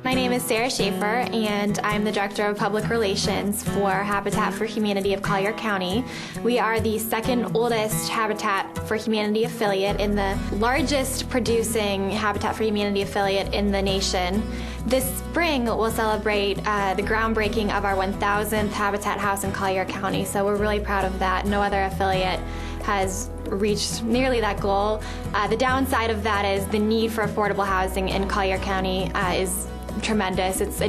My name is Sarah Schaefer, and I'm the Director of Public Relations for Habitat for Humanity of Collier County. We are the second oldest Habitat for Humanity affiliate and the largest producing Habitat for Humanity affiliate in the nation. This spring, we'll celebrate the groundbreaking of our 1,000th Habitat House in Collier County, so we're really proud of that. No other affiliate has reached nearly that goal. The downside of that is the need for affordable housing in Collier County is tremendous. It's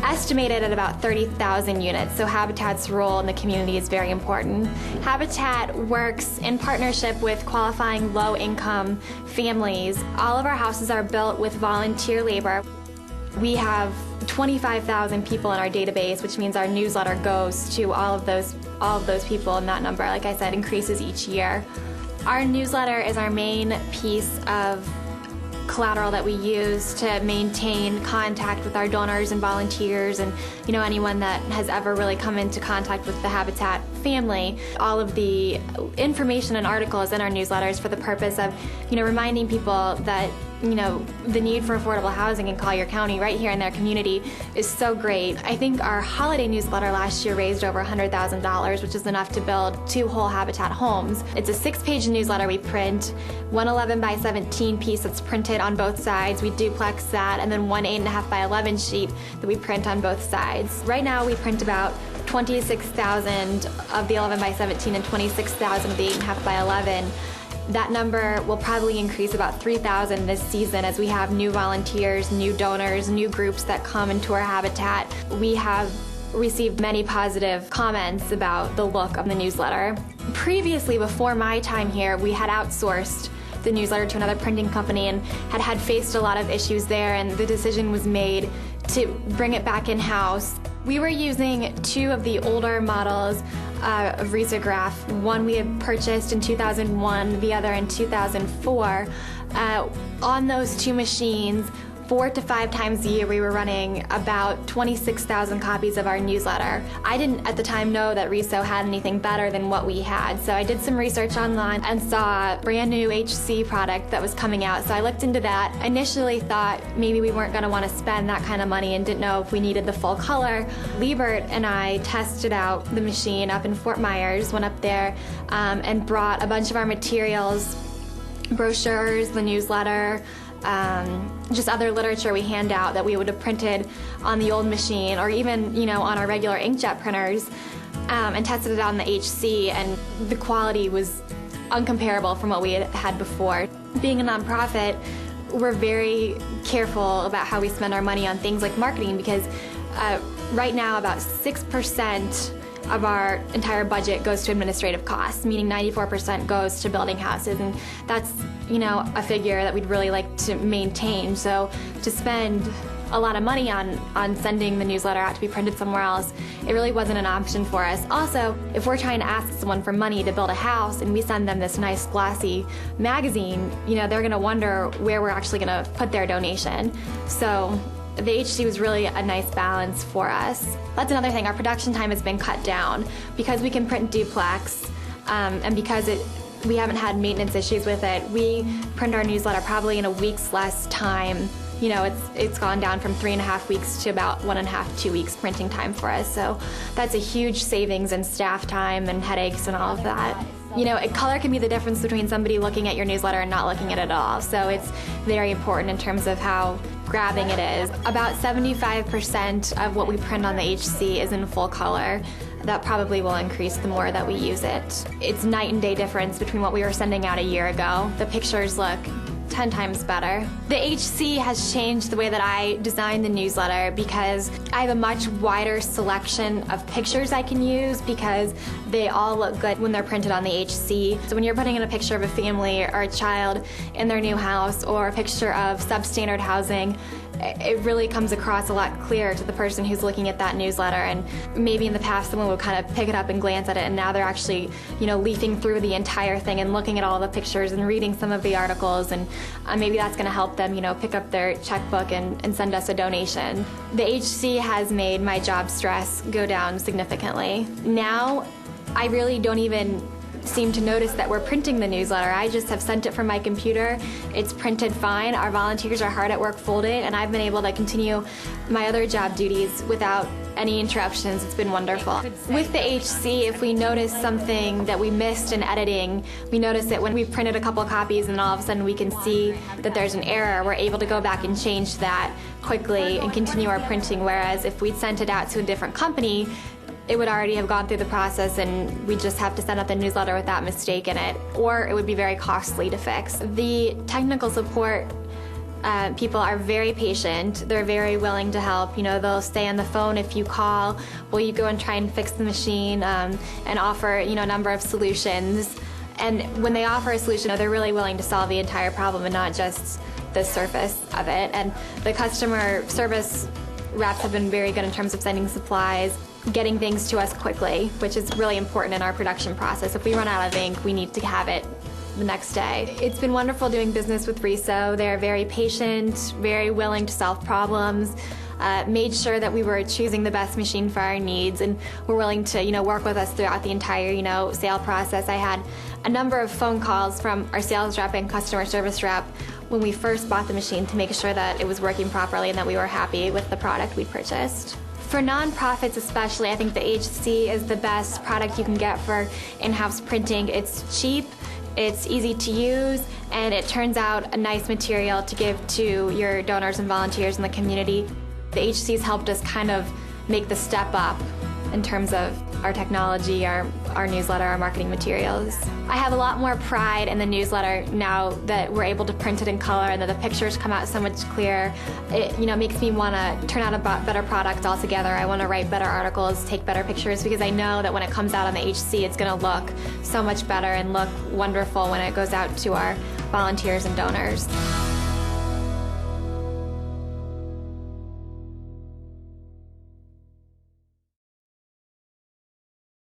estimated at about 30,000 units, so Habitat's role in the community is very important. Habitat works in partnership with qualifying low-income families. All of our houses are built with volunteer labor. We have 25,000 people in our database, which means our newsletter goes to all of those people, and that number, like I said, increases each year. Our newsletter is our main piece of collateral that we use to maintain contact with our donors and volunteers and anyone that has ever really come into contact with the Habitat family. All of the information and articles in our newsletters for the purpose of reminding people that the need for affordable housing in Collier County right here in their community is so great. I think our holiday newsletter last year raised over $100,000, which is enough to build 2 whole Habitat homes. It's a 6-page newsletter we print, one 11 by 17 piece that's printed on both sides. We duplex that, and then one 8.5 by 11 sheet that we print on both sides. Right now we print about 26,000 of the 11 by 17 and 26,000 of the 8.5 by 11. That number will probably increase about 3,000 this season as we have new volunteers, new donors, new groups that come into our Habitat. We have received many positive comments about the look of the newsletter. Previously, before my time here, we had outsourced the newsletter to another printing company and had faced a lot of issues there, and the decision was made to bring it back in-house. We were using 2 of the older models of risograph. One we had purchased in 2001, the other in 2004. On those 2 machines, 4 to 5 times a year, we were running about 26,000 copies of our newsletter. I didn't at the time know that Riso had anything better than what we had, so I did some research online and saw a brand new HC product that was coming out, so I looked into that. I initially thought maybe we weren't going to want to spend that kind of money and didn't know if we needed the full color. Liebert and I tested out the machine up in Fort Myers, went up there and brought a bunch of our materials, brochures, the newsletter, just other literature we hand out that we would have printed on the old machine or even, on our regular inkjet printers, and tested it out on the HC, and the quality was uncomparable from what we had before. Being a nonprofit, we're very careful about how we spend our money on things like marketing because right now about 6% of our entire budget goes to administrative costs, meaning 94% goes to building houses, and that's a figure that we'd really like to maintain. So to spend a lot of money on sending the newsletter out to be printed somewhere else, it really wasn't an option for us. Also, if we're trying to ask someone for money to build a house and we send them this nice glossy magazine, they're going to wonder where we're actually going to put their donation. So the HC was really a nice balance for us. That's another thing, our production time has been cut down. Because we can print duplex, and because we haven't had maintenance issues with it, we print our newsletter probably in a week's less time. It's gone down from 3.5 weeks to about 1.5, 2 weeks printing time for us. So that's a huge savings in staff time and headaches and all of that. Color can be the difference between somebody looking at your newsletter and not looking at it at all. So it's very important in terms of how grabbing it is. About 75% of what we print on the HC is in full color. That probably will increase the more that we use it. It's night and day difference between what we were sending out a year ago. The pictures look 10 times better. The HC has changed the way that I design the newsletter because I have a much wider selection of pictures I can use because they all look good when they're printed on the HC. So when you're putting in a picture of a family or a child in their new house or a picture of substandard housing, it really comes across a lot clearer to the person who's looking at that newsletter. And maybe in the past someone would kind of pick it up and glance at it, and now they're actually leafing through the entire thing and looking at all the pictures and reading some of the articles, and maybe that's going to help them pick up their checkbook and send us a donation. The HC has made my job stress go down significantly. Now I really don't even seem to notice that we're printing the newsletter. I just have sent it from my computer. It's printed fine. Our volunteers are hard at work folding, and I've been able to continue my other job duties without any interruptions. It's been wonderful. With the HC, if we notice something that we missed in editing, we notice it when we've printed a couple of copies and all of a sudden we can see that there's an error. We're able to go back and change that quickly and continue our printing, whereas if we'd sent it out to a different company, it would already have gone through the process and we just have to send out the newsletter with that mistake in it, or it would be very costly to fix. The technical support people are very patient. They're very willing to help. You know, they'll stay on the phone if you call. Will you go and try and fix the machine and offer, you know, a number of solutions. And when they offer a solution, they're really willing to solve the entire problem and not just the surface of it. And the customer service reps have been very good in terms of sending supplies, getting things to us quickly, which is really important in our production process. If we run out of ink, we need to have it the next day. It's been wonderful doing business with Riso. They're very patient, very willing to solve problems, made sure that we were choosing the best machine for our needs, and were willing to, you know, work with us throughout the entire, you know, sale process. I had a number of phone calls from our sales rep and customer service rep when we first bought the machine to make sure that it was working properly and that we were happy with the product we purchased. For nonprofits especially, I think the HC is the best product you can get for in-house printing. It's cheap, it's easy to use, and it turns out a nice material to give to your donors and volunteers in the community. The HC's helped us kind of make the step up in terms of our technology, our newsletter, our marketing materials. I have a lot more pride in the newsletter now that we're able to print it in color and that the pictures come out so much clearer. It, you know, makes me want to turn out a better product altogether. I want to write better articles, take better pictures, because I know that when it comes out on the HC, it's going to look so much better and look wonderful when it goes out to our volunteers and donors.